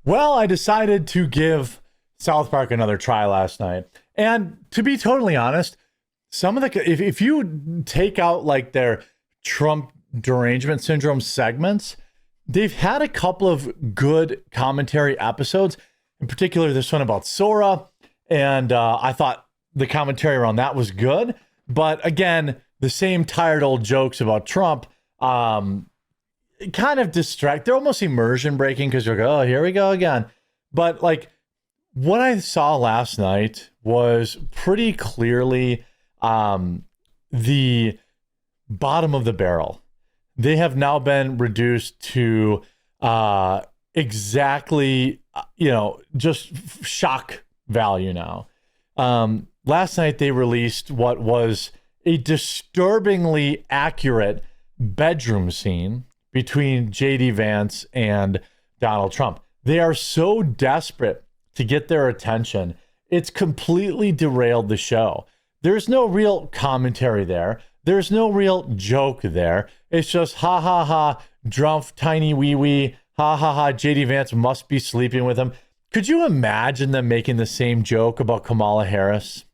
Well, I decided to give South Park another try last night. And to be totally honest, some of the if you take out like their Trump derangement syndrome segments, they've had a couple of good commentary episodes. In particular, this one about Sora, and I thought the commentary around that was good. But again, the same tired old jokes about Trump kind of distract. They're almost immersion breaking because you're like, oh, here we go again. But like what I saw last night was pretty clearly the bottom of the barrel. They have now been reduced to exactly, just shock value now. Last night they released what was a disturbingly accurate bedroom scene between JD Vance and Donald Trump. They are so desperate to get their attention. It's completely derailed the show. There's no real commentary there. There's no real joke there. It's just ha ha ha, Drumpf, tiny wee wee, ha ha ha, JD Vance must be sleeping with him. Could you imagine them making the same joke about Kamala Harris?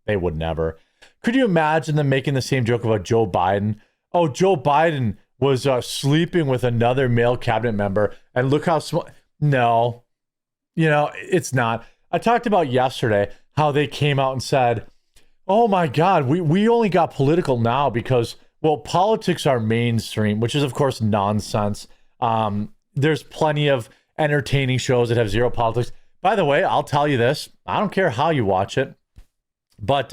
They would never. Could you imagine them making the same joke about Joe Biden? Oh, Joe Biden was sleeping with another male cabinet member, and look how small. No, it's not. I talked about yesterday how they came out and said, oh my God, we only got political now because, well, politics are mainstream, which is, of course, nonsense. There's plenty of entertaining shows that have zero politics. By the way, I'll tell you this. I don't care how you watch it, but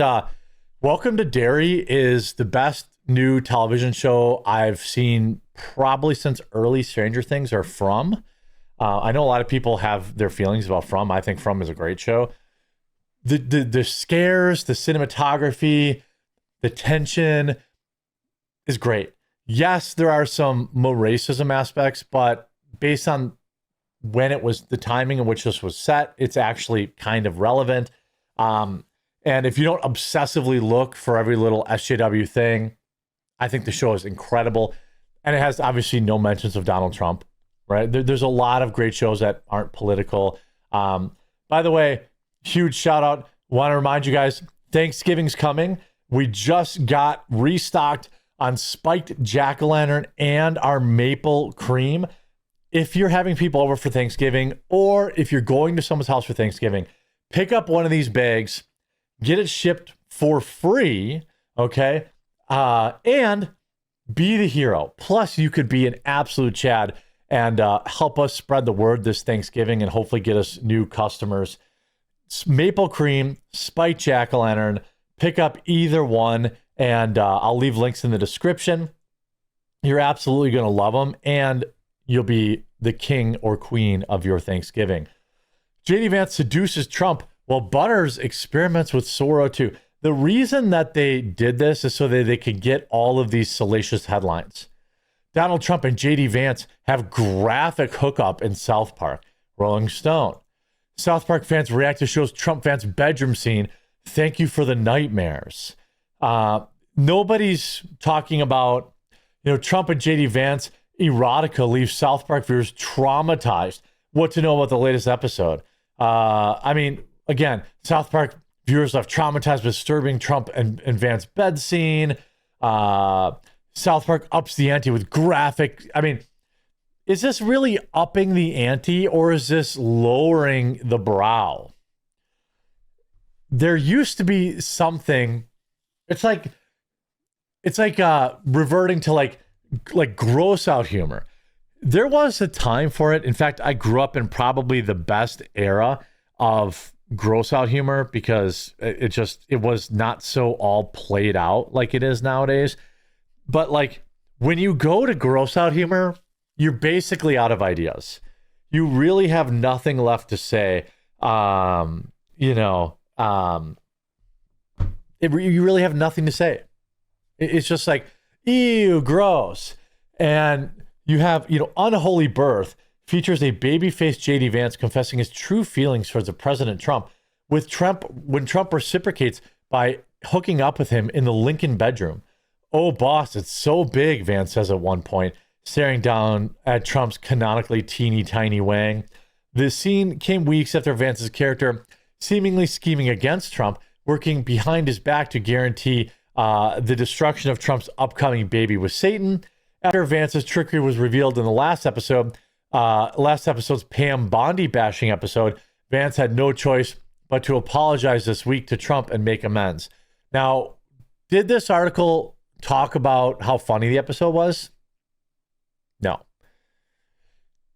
Welcome to Derry is the best new television show I've seen probably since early Stranger Things or From. I know a lot of people have their feelings about From. I think From is a great show. The scares, the cinematography, the tension is great. Yes, there are some more racism aspects, but based on when it was, the timing in which this was set, it's actually kind of relevant. And if you don't obsessively look for every little SJW thing, I think the show is incredible. And it has obviously no mentions of Donald Trump, right? There's a lot of great shows that aren't political. By the way, huge shout out. Want to remind you guys, Thanksgiving's coming. We just got restocked on spiked jack-o'-lantern and our maple cream. If you're having people over for Thanksgiving, or if you're going to someone's house for Thanksgiving, pick up one of these bags, get it shipped for free, okay? And be the hero. Plus, you could be an absolute Chad and help us spread the word this Thanksgiving and hopefully get us new customers. Maple cream, spiked jack-o'-lantern, pick up either one, and I'll leave links in the description. You're absolutely going to love them, and you'll be the king or queen of your Thanksgiving. JD Vance seduces Trump while Butters experiments with Sora too. The reason that they did this is so that they could get all of these salacious headlines. Donald Trump and JD Vance have graphic hookup in South Park. Rolling Stone. South Park fans react to show's Trump fans' bedroom scene. Thank you for the nightmares. Nobody's talking about, Trump and JD Vance erotica leaves South Park viewers traumatized. What to know about the latest episode? Again, South Park viewers left traumatized with disturbing Trump and Vance bed scene. South Park ups the ante with graphic. Is this really upping the ante or is this lowering the brow? There used to be something. It's like reverting to like gross out humor. There was a time for it. In fact, I grew up in probably the best era of gross out humor because it was not so all played out like it is nowadays. But like when you go to gross out humor, you're basically out of ideas. You really have nothing left to say. You really have nothing to say. It's just like, ew, gross. And you have, Unholy Birth features a baby-faced JD Vance confessing his true feelings towards the President Trump, when Trump reciprocates by hooking up with him in the Lincoln bedroom. Oh, boss, it's so big, Vance says at one point, staring down at Trump's canonically teeny tiny wang. The scene came weeks after Vance's character seemingly scheming against Trump, working behind his back to guarantee the destruction of Trump's upcoming baby with Satan. After Vance's trickery was revealed in the last episode's Pam Bondi bashing episode, Vance had no choice but to apologize this week to Trump and make amends. Now, did this article talk about how funny the episode was? No.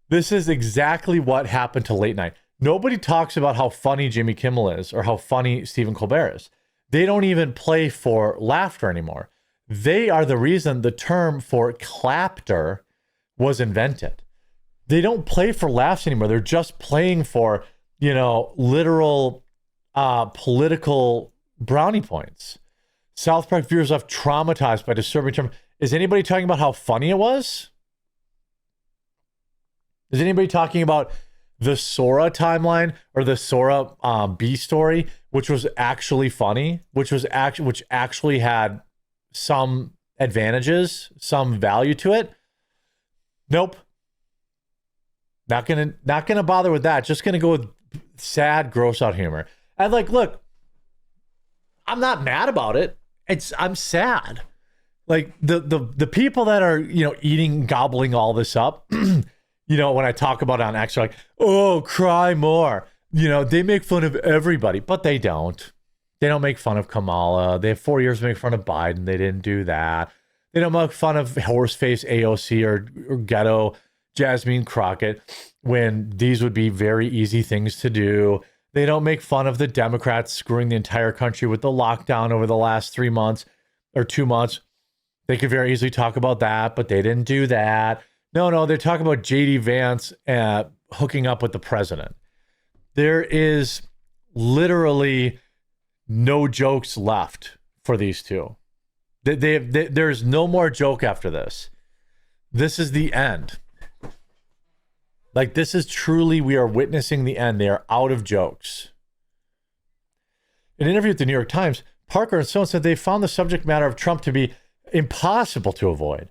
This is exactly what happened to late night. Nobody talks about how funny Jimmy Kimmel is or how funny Stephen Colbert is. They don't even play for laughter anymore. They are the reason the term for clapter was invented. They don't play for laughs anymore. They're just playing for, literal political brownie points. South Park viewers left traumatized by disturbing term. Is anybody talking about how funny it was? Is anybody talking about the Sora timeline or the Sora B story, which was actually funny, which actually had some advantages, some value to it? Nope. Not gonna bother with that. Just gonna go with sad, gross out humor. And look, I'm not mad about it. I'm sad. Like the people that are eating, gobbling all this up. When I talk about it on X, they're like, oh, cry more. They make fun of everybody, but they don't. They don't make fun of Kamala. They have 4 years to make fun of Biden. They didn't do that. They don't make fun of horseface AOC or ghetto Jasmine Crockett when these would be very easy things to do. They don't make fun of the Democrats screwing the entire country with the lockdown over the last 3 months or 2 months. They could very easily talk about that, but they didn't do that. No, they're talking about JD Vance hooking up with the president. There is literally no jokes left for these two. There's no more joke after this. This is the end. This is truly, we are witnessing the end. They are out of jokes. In an interview with the New York Times, Parker and Stone said they found the subject matter of Trump to be impossible to avoid.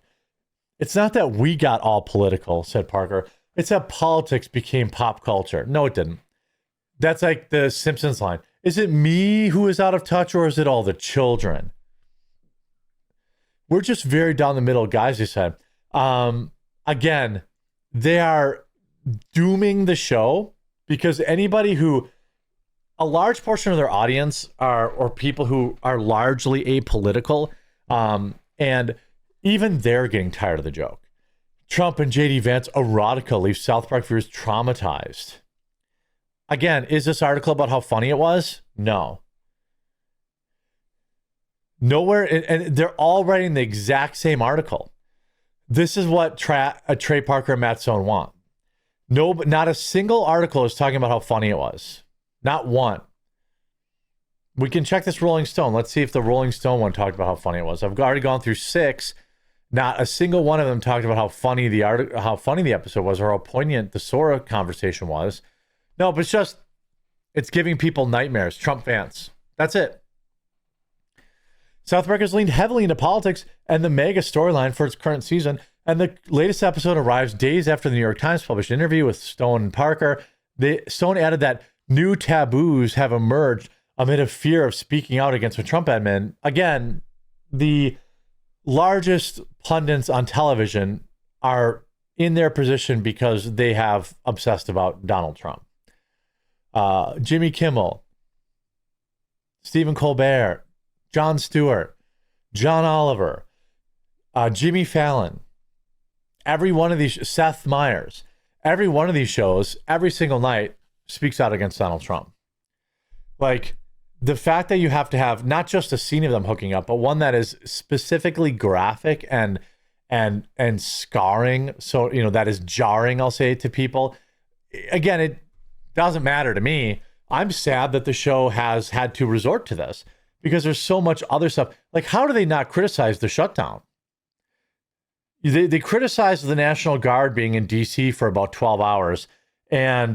It's not that we got all political, said Parker. It's that politics became pop culture. No, it didn't. That's like the Simpsons line. Is it me who is out of touch, or is it all the children? We're just very down the middle guys, he said. Again, they are dooming the show because anybody who, a large portion of their audience or people who are largely apolitical, and even they're getting tired of the joke. Trump and JD Vance erotica leaves South Park viewers traumatized. Again, is this article about how funny it was? No. Nowhere, and they're all writing the exact same article. This is what Trey Parker and Matt Stone want. No, but not a single article is talking about how funny it was. Not one. We can check this Rolling Stone. Let's see if the Rolling Stone one talked about how funny it was. I've already gone through 6. Not a single one of them talked about how funny the episode was or how poignant the Sora conversation was. No, but it's giving people nightmares. Trump fans. That's it. South Park has leaned heavily into politics and the mega storyline for its current season, and the latest episode arrives days after the New York Times published an interview with Stone and Parker. Stone added that new taboos have emerged amid a fear of speaking out against the Trump admin. Again, the largest pundits on television are in their position because they have obsessed about Donald Trump. Jimmy Kimmel, Stephen Colbert, Jon Stewart, John Oliver, Jimmy Fallon, every one of these, Seth Meyers, every one of these shows, every single night speaks out against Donald Trump. The fact that you have to have not just a scene of them hooking up, but one that is specifically graphic and scarring, so that is jarring, I'll say, to people. Again, it doesn't matter to me. I'm sad that the show has had to resort to this because there's so much other stuff. How do they not criticize the shutdown? They criticize the National Guard being in DC for about 12 hours, and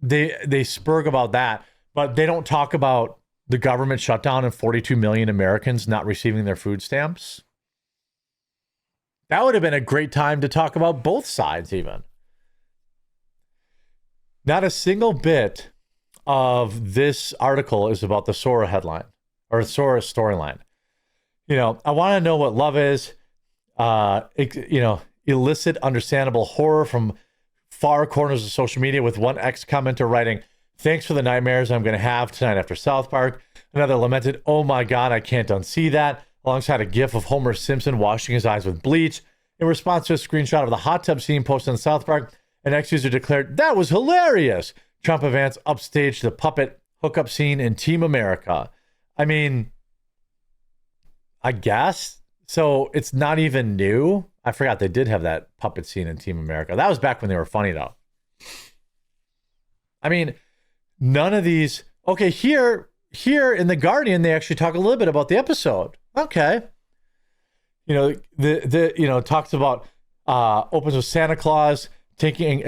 they spurg about that. But they don't talk about the government shutdown and 42 million Americans not receiving their food stamps. That would have been a great time to talk about both sides even. Not a single bit of this article is about the Sora headline or Sora storyline. I want to know what love is. Illicit, understandable horror from far corners of social media, with one ex-commenter writing, "Thanks for the nightmares I'm going to have tonight after South Park." Another lamented, "Oh my God, I can't unsee that," alongside a gif of Homer Simpson washing his eyes with bleach. In response to a screenshot of the hot tub scene posted on South Park, an ex-user declared, "That was hilarious." Trump advanced upstage to the puppet hookup scene in Team America. I mean, I guess. So it's not even new. I forgot they did have that puppet scene in Team America. That was back when they were funny, though. I mean, none of these. Okay, here in The Guardian, they actually talk a little bit about the episode. Okay. Talks about opens with Santa Claus taking,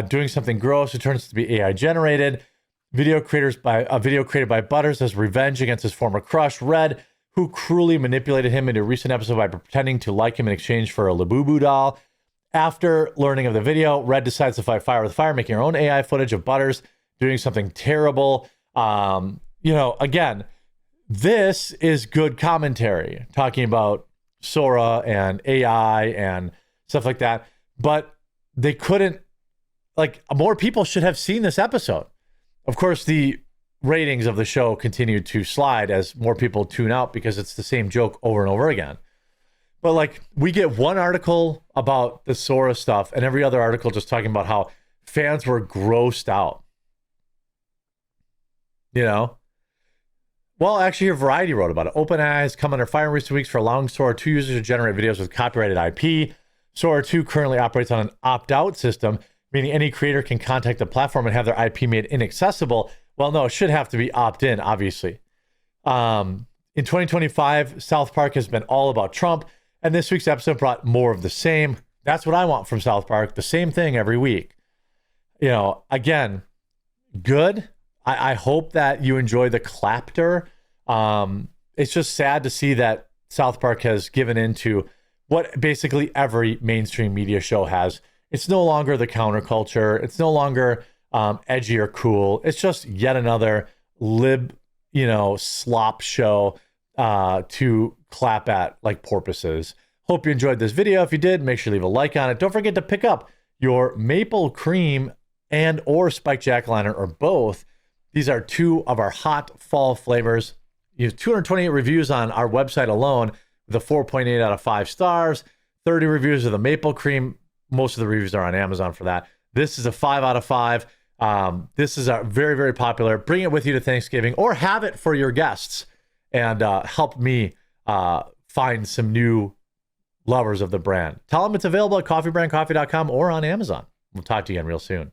doing something gross. It turns to be AI generated. Video created by Butters as revenge against his former crush, Red, who cruelly manipulated him into a recent episode by pretending to like him in exchange for a Labubu doll. After learning of the video, Red decides to fight fire with fire, making her own AI footage of Butters doing something terrible. Again, this is good commentary, talking about Sora and AI and stuff like that. But they couldn't, more people should have seen this episode. Of course, the ratings of the show continue to slide as more people tune out because it's the same joke over and over again. But we get one article about the Sora stuff and every other article just talking about how fans were grossed out. Well, actually, here Variety wrote about it. OpenAI has come under fire in recent weeks for allowing Sora 2 users to generate videos with copyrighted IP. Sora 2 currently operates on an opt-out system, meaning any creator can contact the platform and have their IP made inaccessible. Well, no, it should have to be opt-in, obviously. In 2025, South Park has been all about Trump, and this week's episode brought more of the same. That's what I want from South Park, the same thing every week. Again, good. I hope that you enjoy the clapter. It's just sad to see that South Park has given into what basically every mainstream media show has. It's no longer the counterculture. It's no longer edgy or cool. It's just yet another lib, slop show to clap at like porpoises. Hope you enjoyed this video. If you did, make sure you leave a like on it. Don't forget to pick up your maple cream and or spiked jack-o'-lantern, or both. These are two of our hot fall flavors. You have 228 reviews on our website alone with a 4.8 out of 5 stars, 30 reviews of the maple cream. Most of the reviews are on Amazon for that. This is a 5 out of 5. This is a very, very popular. Bring it with you to Thanksgiving or have it for your guests and help me find some new lovers of the brand. Tell them it's available at coffeebrandcoffee.com or on Amazon. We'll talk to you again real soon.